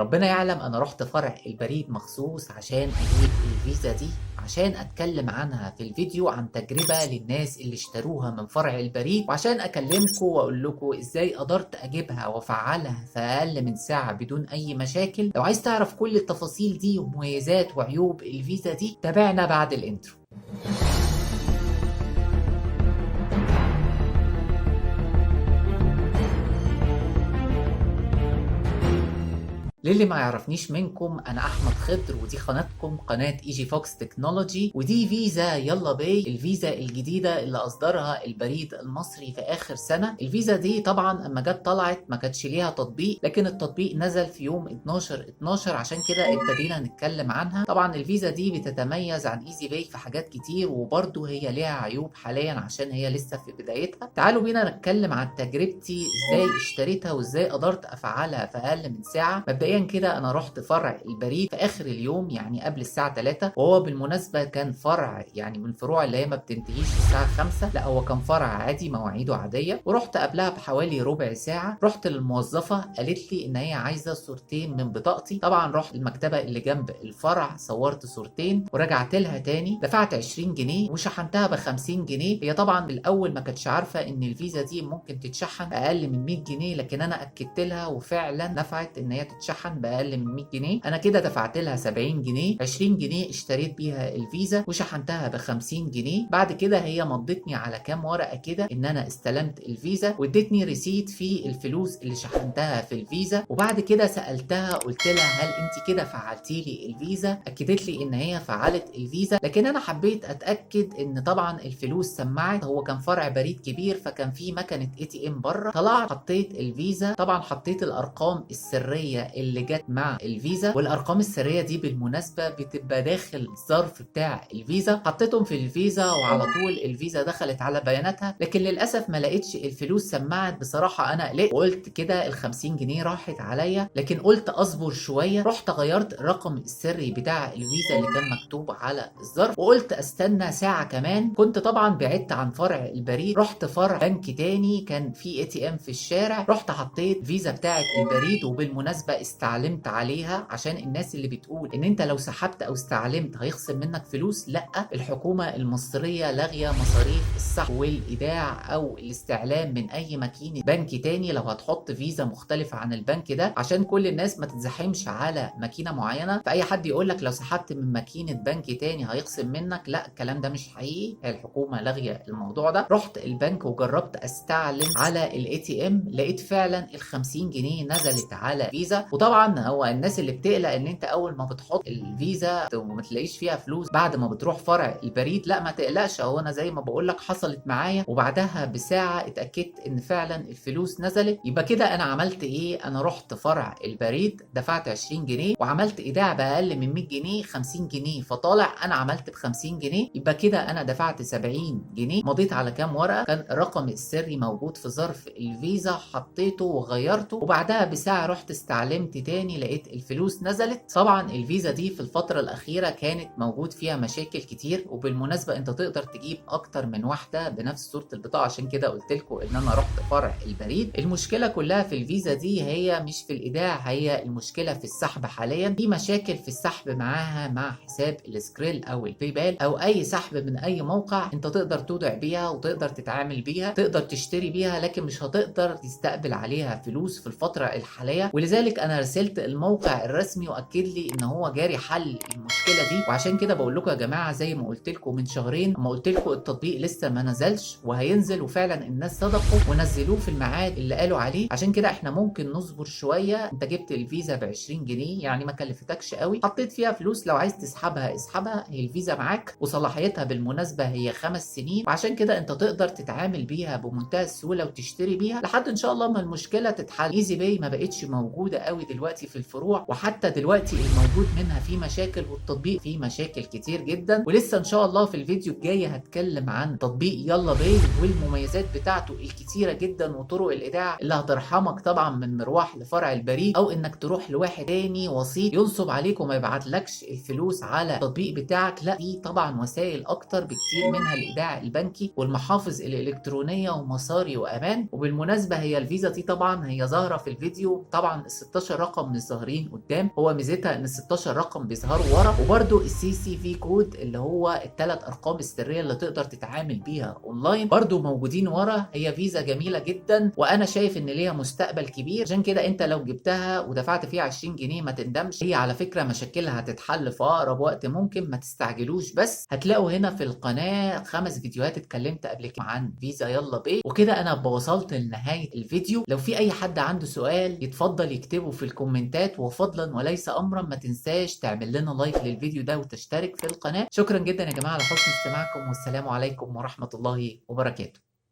ربنا يعلم انا رحت فرع البريد مخصوص عشان اجيب الفيزا دي، عشان اتكلم عنها في الفيديو عن تجربة للناس اللي اشتروها من فرع البريد، وعشان اكلمكم واقول لكم ازاي قدرت اجيبها وافعلها في اقل من ساعة بدون اي مشاكل. لو عايز تعرف كل التفاصيل دي ومميزات وعيوب الفيزا دي تابعنا بعد الانترو. للي ما يعرفنيش منكم، انا احمد خضر ودي قناتكم قناه ايجي فوكس تكنولوجي، ودي فيزا يلا باي، الفيزا الجديده اللي اصدرها البريد المصري في اخر سنه. الفيزا دي طبعا اما جت طلعت ما كانتش ليها تطبيق، لكن التطبيق نزل في يوم 12/12 عشان كده ابتدينا نتكلم عنها. طبعا الفيزا دي بتتميز عن ايزي باي في حاجات كتير، وبرده هي ليها عيوب حاليا عشان هي لسه في بدايتها. تعالوا بينا نتكلم عن تجربتي ازاي اشتريتها وازاي قدرت افعلها في اقل من ساعه. مبدئيا كده انا رحت فرع البريد في اخر اليوم، يعني قبل الساعه 3، وهو بالمناسبه كان فرع يعني من الفروع اللي هي ما بتنتهيش الساعه 5، لا هو كان فرع عادي مواعيده عاديه. ورحت قبلها بحوالي ربع ساعه، رحت للموظفه قالت لي ان هي عايزه صورتين من بطاقتي. طبعا رحت المكتبه اللي جنب الفرع صورت صورتين ورجعت لها تاني، دفعت 20 جنيه وشحنتها ب 50 جنيه. هي طبعا بالاول ما كانتش عارفه ان الفيزا دي ممكن تتشحن اقل من 100 جنيه، لكن انا اكدت لها وفعلا نفعت ان هي تتشحن باقل من 100 جنيه. انا كده دفعت لها 70 جنيه، 20 جنيه اشتريت بيها الفيزا وشحنتها ب 50 جنيه. بعد كده هي مضتني على كام ورقه كده ان انا استلمت الفيزا، وادتني ريسيت في الفلوس اللي شحنتها في الفيزا. وبعد كده سالتها قلت لها هل انت كده فعلتي لي الفيزا؟ اكدت لي ان هي فعلت الفيزا، لكن انا حبيت اتاكد ان طبعا الفلوس سمعت. هو كان فرع بريد كبير فكان في مكنه اي تي ام بره. طلعت حطيت الفيزا، طبعا حطيت الارقام السريه اللي جت مع الفيزا، والارقام السريه دي بالمناسبه بتبقى داخل الظرف بتاع الفيزا. حطيتهم في الفيزا وعلى طول الفيزا دخلت على بياناتها، لكن للاسف ما لقيتش الفلوس سمعت. بصراحه انا قلقت وقلت كده ال 50 جنيه راحت عليا، لكن قلت اصبر شويه. رحت غيرت الرقم السري بتاع الفيزا اللي كان مكتوب على الظرف، وقلت استنى ساعه كمان. كنت طبعا بعدت عن فرع البريد، رحت فرع بنك تاني كان في اي تي ام في الشارع. رحت حطيت فيزا بتاعه البريد، وبالمناسبه استعلمت عليها عشان الناس اللي بتقول ان انت لو سحبت او استعلمت هيخصم منك فلوس، لا، الحكومة المصرية لاغية مصاريف السحب والايداع او الاستعلام من اي ماكينة بنك تاني لو هتحط فيزا مختلفة عن البنك ده، عشان كل الناس ما تتزحمش على ماكينة معينة. فاي حد يقول لك لو سحبت من ماكينة بنك تاني هيخصم منك، لا، الكلام ده مش حقيقي، هي الحكومة لاغية الموضوع ده. رحت البنك وجربت استعلم على الاي تي ام، لقيت فعلا ال 50 جنيه نزلت على فيزا. وطبعا هو الناس اللي بتقلق ان انت اول ما بتحط الفيزا وما تلاقيش فيها فلوس بعد ما بتروح فرع البريد، لا ما تقلقش، اهو انا زي ما بقول لك حصلت معايا، وبعدها بساعه اتاكدت ان فعلا الفلوس نزلت. يبقى كده انا عملت ايه؟ انا رحت فرع البريد دفعت 20 جنيه وعملت ايداع باقل من 100 جنيه، 50 جنيه، فطالع انا عملت ب 50 جنيه. يبقى كده انا دفعت 70 جنيه، مضيت على كام ورقه، كان الرقم السري موجود في ظرف الفيزا، حطيته وغيرته، وبعدها بساعه رحت استعلمت تاني لقيت الفلوس نزلت. طبعا الفيزا دي في الفترة الأخيرة كانت موجود فيها مشاكل كتير، وبالمناسبة انت تقدر تجيب أكتر من واحدة بنفس صورة البطاقة، عشان كده قلت لكم إن أنا رحت فرع البريد. المشكلة كلها في الفيزا دي هي مش في الإيداع، هي المشكلة في السحب. حاليا في مشاكل في السحب معاها مع حساب السكريل أو الباي بال أو أي سحب من أي موقع انت تقدر تودع بيها وتقدر تتعامل بيها، تقدر تشتري بيها، لكن مش هتقدر تستقبل عليها فلوس في الفترة الحالية. ولذلك أنا رسلت الموقع الرسمي واكد لي ان هو جاري حل المشكله دي. وعشان كده بقول لكم يا جماعه زي ما قلت لكم من شهرين، اما قلت لكم التطبيق لسه ما نزلش وهينزل، وفعلا الناس صدقوا ونزلوه في الميعاد اللي قالوا عليه. عشان كده احنا ممكن نصبر شويه. انت جبت الفيزا ب 20 جنيه يعني ما كلفتكش قوي، حطيت فيها فلوس، لو عايز تسحبها اسحبها، هي الفيزا معاك وصلاحيتها بالمناسبه هي 5 سنين، وعشان كده انت تقدر تتعامل بيها بمنتهى السهوله وتشتري بيها لحد ان شاء الله ما المشكله تتحل. ايزي باي ما بقتش موجوده قوي دلوقتي في الفروع، وحتى دلوقتي الموجود منها فيه مشاكل، والتطبيق التطبيق فيه مشاكل كتير جدا، ولسه ان شاء الله في الفيديو الجاي هتكلم عن تطبيق يلا باي والمميزات بتاعته الكتيره جدا وطرق الايداع اللي هترحمك طبعا من مروح لفرع البريد، او انك تروح لواحد تاني وسيط ينصب عليك وما يبعتلكش الفلوس على التطبيق بتاعك. لا، في طبعا وسائل اكتر بكتير، منها الايداع البنكي والمحافظ الالكترونيه ومصاري وامان. وبالمناسبه هي الفيزا دي طبعا هي ظاهره في الفيديو، طبعا ال 16 رقم مش ظاهرين قدام، هو ميزتها ان ال 16 رقم بيظهروا ورا، وبرده السي سي في كود اللي هو الثلاث ارقام السريه اللي تقدر تتعامل بيها اونلاين برده موجودين ورا. هي فيزا جميله جدا وانا شايف ان ليها مستقبل كبير، عشان كده انت لو جبتها ودفعت فيها 20 جنيه ما تندمش. هي على فكره مشاكلها هتتحل في اقرب وقت ممكن، ما تستعجلوش. بس هتلاقوا هنا في القناه 5 فيديوهات اتكلمت قبل كده عن فيزا يلا باي. وكده انا وصلت لنهايه الفيديو. لو في اي حد عنده سؤال يتفضل يكتبه في الكومنتات، وفضلا وليس امرا ما تنساش تعمل لنا لايك للفيديو ده وتشترك في القناه. شكرا جدا يا جماعه على حسن استماعكم، والسلام عليكم ورحمه الله وبركاته.